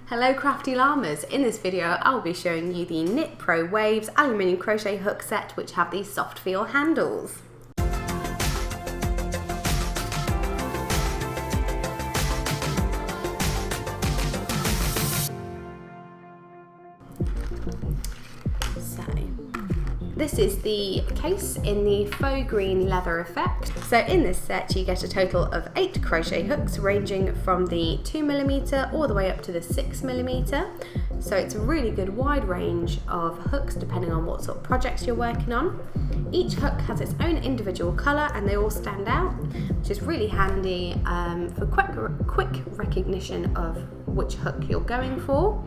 Hello crafty llamas, in this video I'll be showing you the KnitPro Waves aluminium crochet hook set which have these soft feel handles. This is the case in the faux green leather effect. So in this set you get a total of 8 crochet hooks ranging from the 2mm all the way up to the 6mm. So it's a really good wide range of hooks depending on what sort of projects you're working on. Each hook has its own individual colour and they all stand out, which is really handy for quick recognition of which hook you're going for.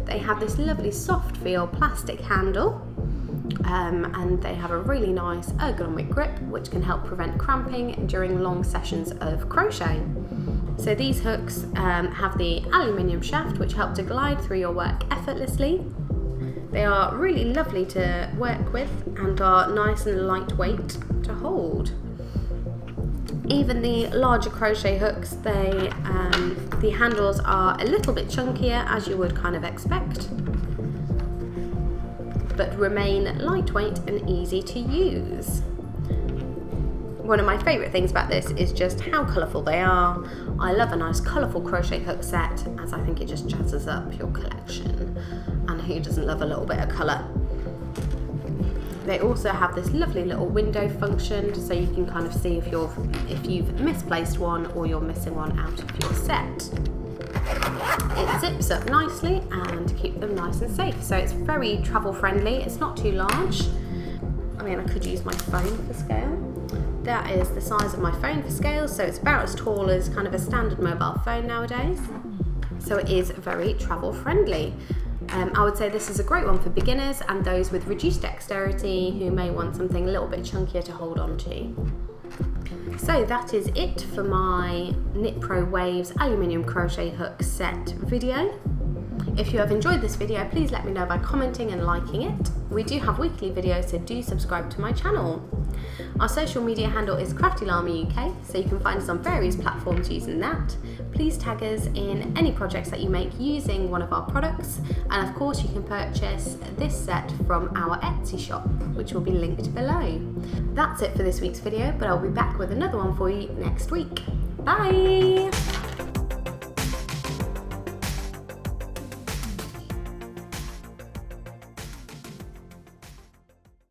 They have this lovely soft feel plastic handle. And they have a really nice ergonomic grip which can help prevent cramping during long sessions of crochet. So these hooks have the aluminium shaft which help to glide through your work effortlessly. They are really lovely to work with and are nice and lightweight to hold. Even the larger crochet hooks, the handles are a little bit chunkier as you would kind of expect, but remain lightweight and easy to use. One of my favourite things about this is just how colourful they are. I love a nice colourful crochet hook set as I think it just jazzes up your collection, and who doesn't love a little bit of colour. They also have this lovely little window function so you can kind of see if you've misplaced one or you're missing one out of your set. It zips up nicely and keeps them nice and safe. So it's very travel friendly. It's not too large. I mean, I could use my phone for scale. That is the size of my phone for scale. So it's about as tall as kind of a standard mobile phone nowadays. So it is very travel friendly. I would say this is a great one for beginners and those with reduced dexterity who may want something a little bit chunkier to hold on to. So that is it for my KnitPro Waves aluminium crochet hook set video. If you have enjoyed this video, please let me know by commenting and liking it. We do have weekly videos, so do subscribe to my channel. Our social media handle is CraftyLlama UK, so you can find us on various platforms using that. Please tag us in any projects that you make using one of our products, and of course you can purchase this set from our Etsy shop, which will be linked below. That's it for this week's video, but I'll be back with another one for you next week. Bye!